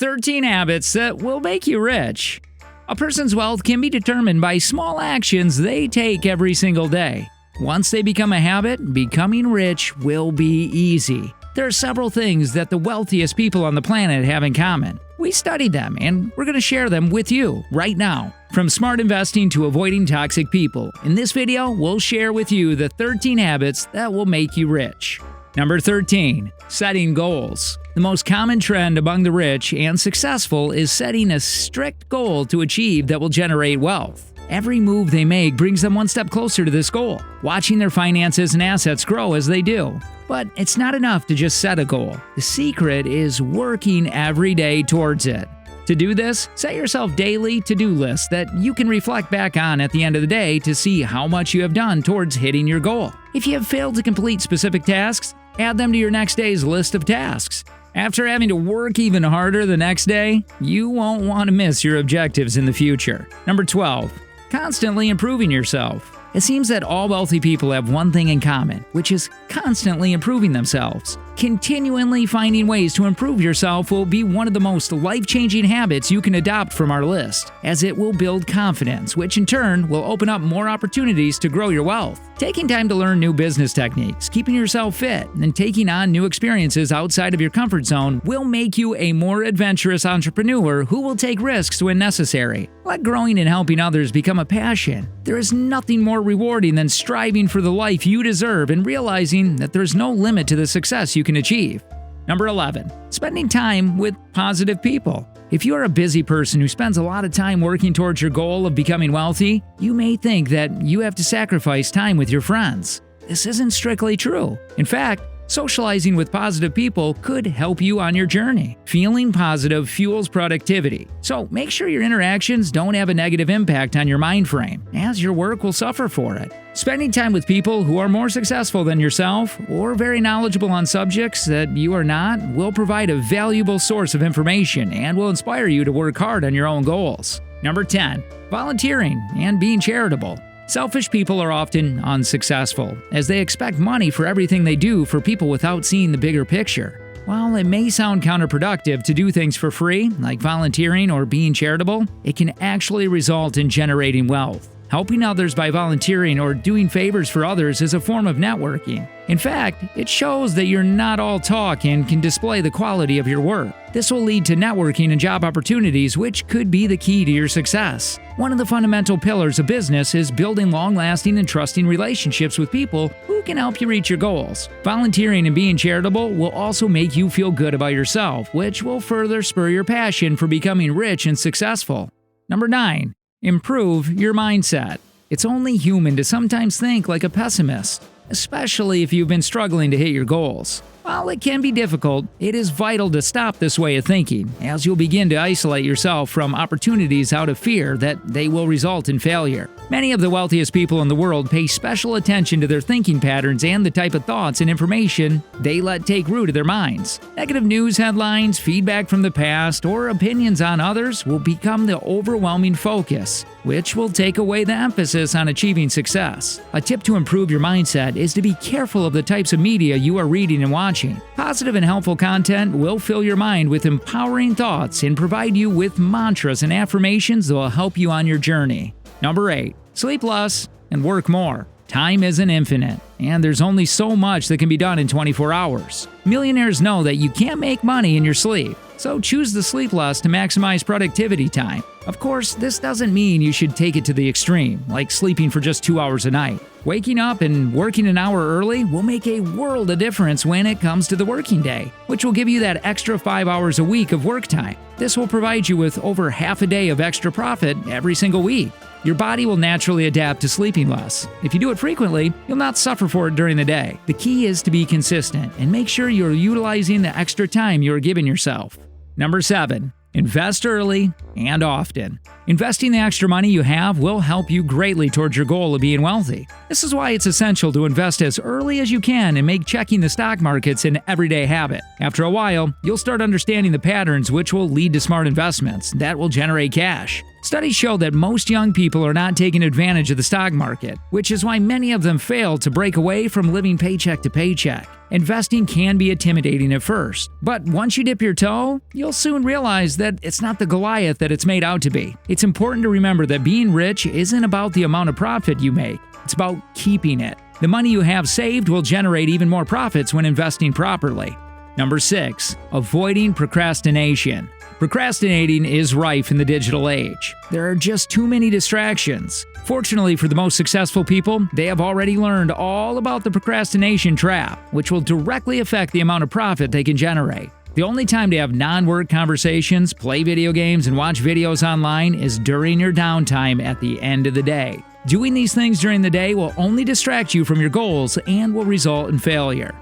13 habits that will make you rich. A person's wealth can be determined by small actions they take every single day. Once they become a habit, becoming rich will be easy. There are several things that the wealthiest people on the planet have in common. We studied them, and we're going to share them with you right now. From smart investing to avoiding toxic people, in this video, we'll share with you the 13 habits that will make you rich. Number 13. Setting goals. The most common trend among the rich and successful is setting a strict goal to achieve that will generate wealth. Every move they make brings them one step closer to this goal, watching their finances and assets grow as they do. But it's not enough to just set a goal. The secret is working every day towards it. To do this, set yourself daily to-do lists that you can reflect back on at the end of the day to see how much you have done towards hitting your goal. If you have failed to complete specific tasks, add them to your next day's list of tasks. After having to work even harder the next day, you won't want to miss your objectives in the future. Number 12. Constantly improving yourself. It seems that all wealthy people have one thing in common, which is constantly improving themselves. Continually finding ways to improve yourself will be one of the most life-changing habits you can adopt from our list, as it will build confidence, which in turn will open up more opportunities to grow your wealth. Taking time to learn new business techniques, keeping yourself fit, and taking on new experiences outside of your comfort zone will make you a more adventurous entrepreneur who will take risks when necessary. Let growing and helping others become a passion. There is nothing more rewarding than striving for the life you deserve and realizing that there's no limit to the success you can achieve. Number 11. Spending time with positive people. If you are a busy person who spends a lot of time working towards your goal of becoming wealthy, you may think that you have to sacrifice time with your friends. This isn't strictly true. In fact, socializing with positive people could help you on your journey. Feeling positive fuels productivity, so make sure your interactions don't have a negative impact on your mind frame, as your work will suffer for it. Spending time with people who are more successful than yourself or very knowledgeable on subjects that you are not will provide a valuable source of information and will inspire you to work hard on your own goals. Number 10. Volunteering and being charitable. Selfish people are often unsuccessful, as they expect money for everything they do for people without seeing the bigger picture. While it may sound counterproductive to do things for free, like volunteering or being charitable, it can actually result in generating wealth. Helping others by volunteering or doing favors for others is a form of networking. In fact, it shows that you're not all talk and can display the quality of your work. This will lead to networking and job opportunities, which could be the key to your success. One of the fundamental pillars of business is building long-lasting and trusting relationships with people who can help you reach your goals. Volunteering and being charitable will also make you feel good about yourself, which will further spur your passion for becoming rich and successful. Number 9. Improve your mindset. It's only human to sometimes think like a pessimist, especially if you've been struggling to hit your goals. While it can be difficult, it is vital to stop this way of thinking, as you'll begin to isolate yourself from opportunities out of fear that they will result in failure. Many of the wealthiest people in the world pay special attention to their thinking patterns and the type of thoughts and information they let take root in their minds. Negative news headlines, feedback from the past, or opinions on others will become the overwhelming focus, which will take away the emphasis on achieving success. A tip to improve your mindset is to be careful of the types of media you are reading and watching. Positive and helpful content will fill your mind with empowering thoughts and provide you with mantras and affirmations that will help you on your journey. Number 8. Sleep less and work more. Time isn't infinite, and there's only so much that can be done in 24 hours. Millionaires know that you can't make money in your sleep, so choose the sleep less to maximize productivity time. Of course, this doesn't mean you should take it to the extreme, like sleeping for just 2 hours a night. Waking up and working an hour early will make a world of difference when it comes to the working day, which will give you that extra 5 hours a week of work time. This will provide you with over half a day of extra profit every single week. Your body will naturally adapt to sleeping less. If you do it frequently, you'll not suffer for it during the day. The key is to be consistent and make sure you're utilizing the extra time you're giving yourself. Number 7. Invest early and often. Investing the extra money you have will help you greatly towards your goal of being wealthy. This is why it's essential to invest as early as you can and make checking the stock markets an everyday habit. After a while, you'll start understanding the patterns which will lead to smart investments that will generate cash. Studies show that most young people are not taking advantage of the stock market, which is why many of them fail to break away from living paycheck to paycheck. Investing can be intimidating at first, but once you dip your toe, you'll soon realize that it's not the Goliath that it's made out to be. It's important to remember that being rich isn't about the amount of profit you make, it's about keeping it. The money you have saved will generate even more profits when investing properly. Number 6. Avoiding procrastination. Procrastinating is rife in the digital age. There are just too many distractions. Fortunately for the most successful people, they have already learned all about the procrastination trap, which will directly affect the amount of profit they can generate. The only time to have non-work conversations, play video games, and watch videos online is during your downtime at the end of the day. Doing these things during the day will only distract you from your goals and will result in failure.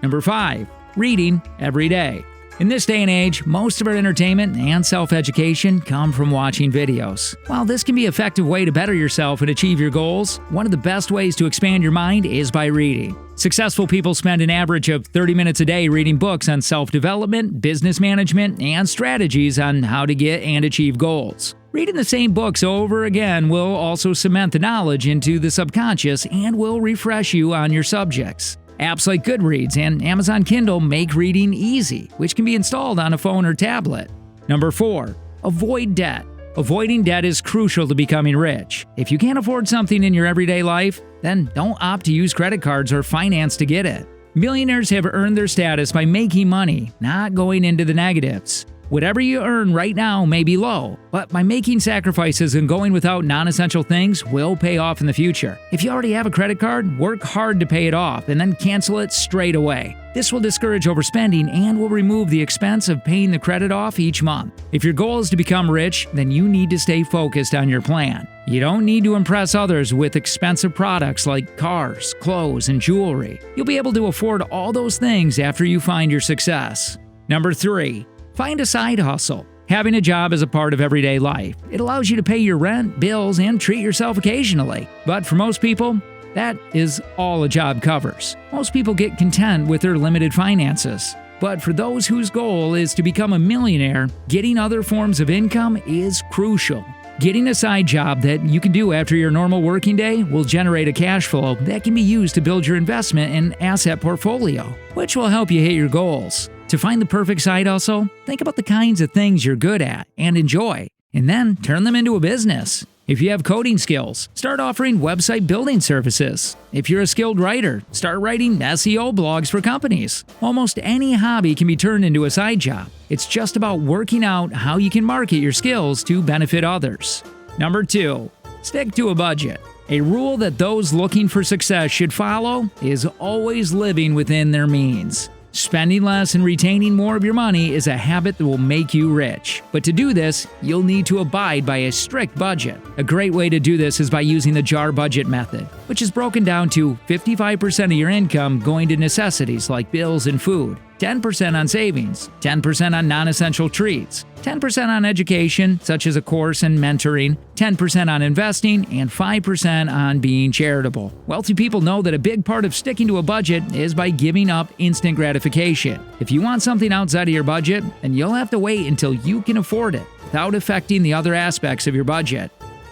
Number 5. Reading every day. In this day and age, most of our entertainment and self-education come from watching videos. While this can be an effective way to better yourself and achieve your goals, one of the best ways to expand your mind is by reading. Successful people spend an average of 30 minutes a day reading books on self-development, business management, and strategies on how to get and achieve goals. Reading the same books over again will also cement the knowledge into the subconscious and will refresh you on your subjects. Apps like Goodreads and Amazon Kindle make reading easy, which can be installed on a phone or tablet. Number 4. Avoid debt. Avoiding debt is crucial to becoming rich. If you can't afford something in your everyday life, then don't opt to use credit cards or finance to get it. Millionaires have earned their status by making money, not going into the negatives. Whatever you earn right now may be low, but by making sacrifices and going without non-essential things will pay off in the future. If you already have a credit card, work hard to pay it off and then cancel it straight away. This will discourage overspending and will remove the expense of paying the credit off each month. If your goal is to become rich, then you need to stay focused on your plan. You don't need to impress others with expensive products like cars, clothes, and jewelry. You'll be able to afford all those things after you find your success. Number 3. Find a side hustle. Having a job is a part of everyday life. It allows you to pay your rent, bills, and treat yourself occasionally. But for most people, that is all a job covers. Most people get content with their limited finances. But for those whose goal is to become a millionaire, getting other forms of income is crucial. Getting a side job that you can do after your normal working day will generate a cash flow that can be used to build your investment and asset portfolio, which will help you hit your goals. To find the perfect side hustle, think about the kinds of things you're good at and enjoy, and then turn them into a business. If you have coding skills, start offering website building services. If you're a skilled writer, start writing SEO blogs for companies. Almost any hobby can be turned into a side job. It's just about working out how you can market your skills to benefit others. Number 2. Stick to a budget. A rule that those looking for success should follow is always living within their means. Spending less and retaining more of your money is a habit that will make you rich. But to do this, you'll need to abide by a strict budget. A great way to do this is by using the jar budget method, which is broken down to 55% of your income going to necessities like bills and food, 10% on savings, 10% on non-essential treats, 10% on education, such as a course and mentoring, 10% on investing, and 5% on being charitable. Wealthy people know that a big part of sticking to a budget is by giving up instant gratification. If you want something outside of your budget, then you'll have to wait until you can afford it without affecting the other aspects of your budget.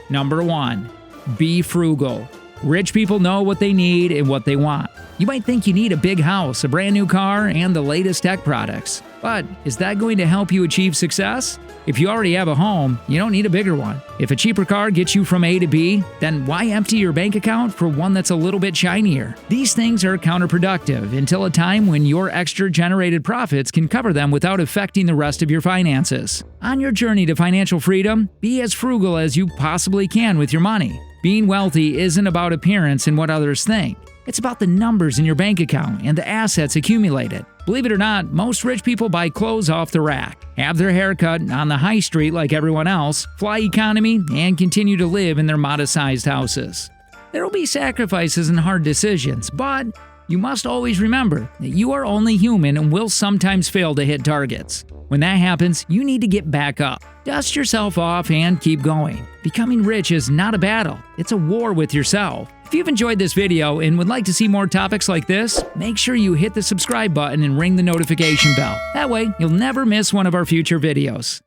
Number 1. Be frugal. Rich people know what they need and what they want. You might think you need a big house, a brand new car, and the latest tech products. But is that going to help you achieve success? If you already have a home, you don't need a bigger one. If a cheaper car gets you from A to B, then why empty your bank account for one that's a little bit shinier? These things are counterproductive until a time when your extra generated profits can cover them without affecting the rest of your finances. On your journey to financial freedom, be as frugal as you possibly can with your money. Being wealthy isn't about appearance and what others think. It's about the numbers in your bank account and the assets accumulated. Believe it or not, most rich people buy clothes off the rack, have their hair cut on the high street like everyone else, fly economy, and continue to live in their modest-sized houses. There will be sacrifices and hard decisions, but you must always remember that you are only human and will sometimes fail to hit targets. When that happens, you need to get back up. Dust yourself off and keep going. Becoming rich is not a battle, it's a war with yourself. If you've enjoyed this video and would like to see more topics like this, make sure you hit the subscribe button and ring the notification bell. That way, you'll never miss one of our future videos.